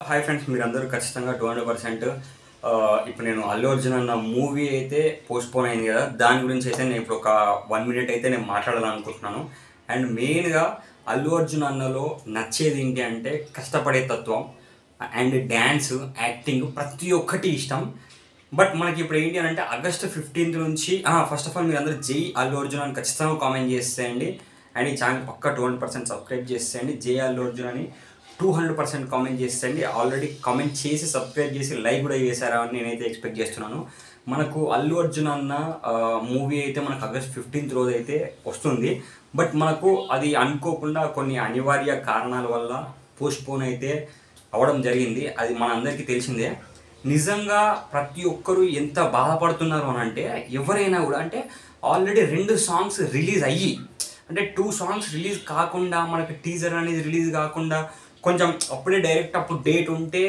Hi friends, మీరందరూ ఖచ్చితంగా 200% ఇప్పుడు నేను అల్లు అర్జున్ అన్న మూవీ అయితే పోస్ట్‌పోన్ అయింది కదా! దాని గురించి అయితే నేను ఇప్పుడు ఒక 1 మినిట్ అయితే నేను మాట్లాడాలనుకుంటున్నాను. అండ్ మెయిన్‌గా అల్లు అర్జున్ అన్నలో నచ్చేది ఏంటి అంటే కష్టపడే తత్వం అండ్ డాన్స్, యాక్టింగ్ ప్రతి ఒక్కటి ఇష్టం. బట్ మనకి ఇప్పుడు ఏంటి అనంటే ఆగస్ట్ 15 నుంచి ఫస్ట్ ఆఫ్ ఆల్ మీరందరూ జై అల్లు అర్జున్ అని ఖచ్చితంగా కామెంట్ చేసేయండి. అండ్ ఈ ఛానల్ పక్కా 200% సబ్స్క్రైబ్ చేసేయండి. జై అల్లు అర్జున్ అని 200% కామెంట్ చేసేయండి. ఆల్రెడీ కామెంట్ చేసి, సబ్స్క్రైబ్ చేసి, లైక్ కూడా చేశారా అని నేనైతే ఎక్స్పెక్ట్ చేస్తున్నాను. మనకు అల్లు అర్జున్ అన్న మూవీ అయితే మనకు ఆగస్ట్ 15 రోజు అయితే వస్తుంది. బట్ మనకు అది అనుకోకుండా కొన్ని అనివార్య కారణాల వల్ల పోస్ట్‌పోన్ అయితే అవ్వడం జరిగింది. అది మనందరికీ తెలిసిందే. నిజంగా ప్రతి ఒక్కరు ఎంత బాధపడుతున్నారు అనంటే, ఎవరైనా కూడా అంటే ఆల్రెడీ 2 సాంగ్స్ రిలీజ్ అయ్యి, అంటే 2 సాంగ్స్ రిలీజ్ కాకుండా, మనకి టీజర్ అనేది రిలీజ్ కాకుండా, కొంచెం అప్పుడే డైరెక్ట్ అప్పుడు డేట్ ఉంటే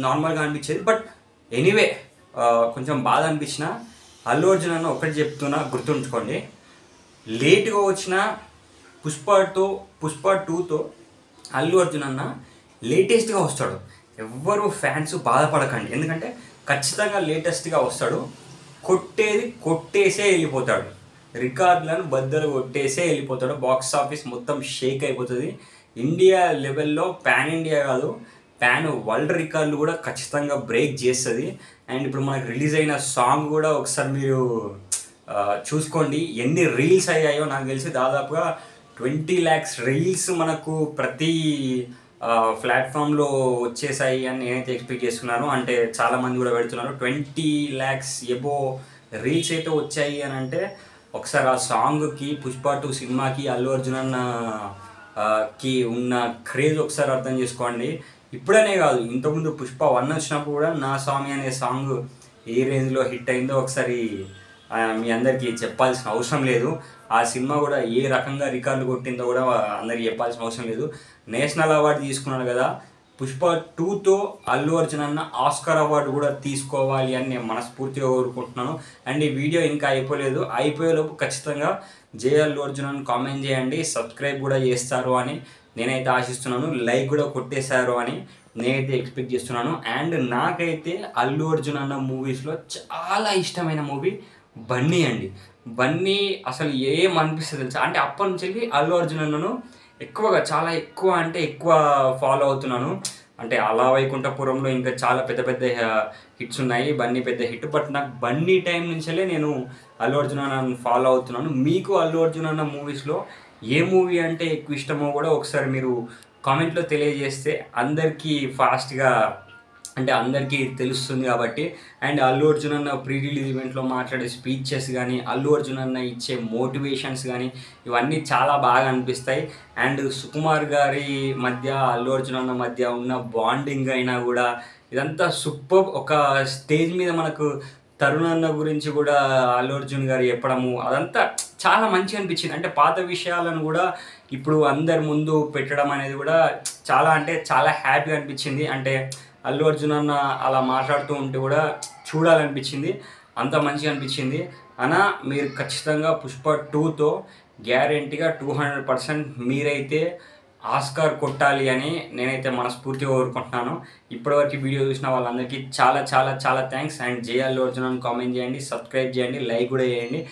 నార్మల్గా అనిపించేది. బట్ ఎనీవే కొంచెం బాధ అనిపించిన అల్లు అర్జున్ అన్న ఒకటి చెప్తున్నా, గుర్తుంచుకోండి. లేట్గా వచ్చిన పుష్ప 2తో అల్లు అర్జున్ అన్న లేటెస్ట్గా వస్తాడు. ఎవ్వరు ఫ్యాన్స్ బాధపడకండి, ఎందుకంటే ఖచ్చితంగా లేటెస్ట్గా వస్తాడు. కొట్టేసే వెళ్ళిపోతాడు. రికార్డులను బద్దలు కొట్టేసే వెళ్ళిపోతాడు. బాక్స్ ఆఫీస్ మొత్తం షేక్ అయిపోతుంది. ఇండియా లెవెల్లో పాన్ ఇండియా కాదు, పాన్ వరల్డ్ రికార్డులు కూడా ఖచ్చితంగా బ్రేక్ చేస్తుంది. అండ్ ఇప్పుడు మనకు రిలీజ్ అయిన సాంగ్ కూడా ఒకసారి మీరు చూసుకోండి ఎన్ని రీల్స్ అయ్యాయో. నాకు తెలిసి దాదాపుగా 20 lakhs రీల్స్ మనకు ప్రతి ప్లాట్ఫామ్లో వచ్చేసాయి అని నేనైతే ఎక్స్పెక్ట్ చేస్తున్నాను. అంటే చాలామంది కూడా పెడుతున్నారు 20 lakhs ఎబో రీల్స్ అయితే వచ్చాయి అని అంటే, ఒకసారి ఆ సాంగ్కి, పుష్ప 2 సినిమాకి, అల్లు అర్జున్ అన్న కి ఉన్న క్రేజ్ ఒకసారి అర్థం చేసుకోండి. ఇప్పుడనే కాదు, ఇంతకుముందు పుష్ప 1 వచ్చినప్పుడు కూడా నా స్వామి అనే సాంగ్ ఏ రేంజ్లో హిట్ అయిందో ఒకసారి మీ అందరికీ చెప్పాల్సిన అవసరం లేదు. ఆ సినిమా కూడా ఏ రకంగా రికార్డులు కొట్టిందో కూడా అందరికీ చెప్పాల్సిన అవసరం లేదు. నేషనల్ అవార్డు తీసుకున్నాడు కదా. పుష్ప 2తో అల్లు అర్జున్ అన్న ఆస్కార్ అవార్డు కూడా తీసుకోవాలి అని నేను మనస్ఫూర్తిగా కోరుకుంటున్నాను. అండ్ ఈ వీడియో ఇంకా అయిపోయేలోపు ఖచ్చితంగా జై అల్లు అర్జున్ అని కామెంట్ చేయండి. సబ్స్క్రైబ్ కూడా చేస్తారు అని నేనైతే ఆశిస్తున్నాను. లైక్ కూడా కొట్టేశారు అని నేనైతే ఎక్స్పెక్ట్ చేస్తున్నాను. అండ్ నాకైతే అల్లు అర్జున్ అన్న మూవీస్లో చాలా ఇష్టమైన మూవీ బన్నీ అండి. బన్నీ అసలు ఏమనిపిస్తుంది తెలుసా, అంటే అప్పటి నుంచి వెళ్ళి అల్లు అర్జున్ అన్నను చాలా ఎక్కువ ఫాలో అవుతున్నాను. అంటే అలా వైకుంఠపురంలో ఇంకా చాలా పెద్ద పెద్ద హిట్స్ ఉన్నాయి. బన్నీ పెద్ద హిట్. బట్ నాకు బన్నీ టైం నుంచే నేను అల్లు అర్జున్ అన్నను ఫాలో అవుతున్నాను. మీకు అల్లు అర్జున్ అన్న మూవీస్లో ఏ మూవీ అంటే ఎక్కువ ఇష్టమో కూడా ఒకసారి మీరు కామెంట్లో తెలియజేస్తే అందరికీ ఫాస్ట్గా, అంటే అందరికీ తెలుస్తుంది కాబట్టి. అండ్ అల్లు అర్జున్ అన్న ప్రీ రిలీజ్ ఈవెంట్లో మాట్లాడే స్పీచెస్ కానీ, అల్లు అర్జున్ అన్న ఇచ్చే మోటివేషన్స్ కానీ, ఇవన్నీ చాలా బాగా అనిపిస్తాయి. అండ్ సుకుమార్ గారి మధ్య, అల్లు అర్జున్ అన్న మధ్య ఉన్న బాండింగ్ అయినా కూడా ఇదంతా సూపర్. ఒక స్టేజ్ మీద మనకు తరుణ్ అన్న గురించి కూడా అల్లు అర్జున్ గారు చెప్పడము, అదంతా చాలా మంచిగా అనిపించింది. అంటే పాత విషయాలను కూడా ఇప్పుడు అందరి ముందు పెట్టడం అనేది కూడా చాలా హ్యాపీగా అనిపించింది. అంటే అల్లు అర్జున్ అన్న అలా మాట్లాడుతూ ఉంటే కూడా చూడాలనిపించింది. అంత మంచిగా అనిపించింది. మీరు ఖచ్చితంగా పుష్ప 2తో గ్యారెంటీగా 200% మీరైతే ఆస్కార్ కొట్టాలి అని నేనైతే మనస్ఫూర్తిగా కోరుకుంటున్నాను. ఇప్పటివరకు వీడియో చూసిన వాళ్ళందరికీ చాలా థ్యాంక్స్. అండ్ జై అల్లు అర్జున్ అని కామెంట్ చేయండి, సబ్స్క్రైబ్ చేయండి, లైక్ కూడా చేయండి.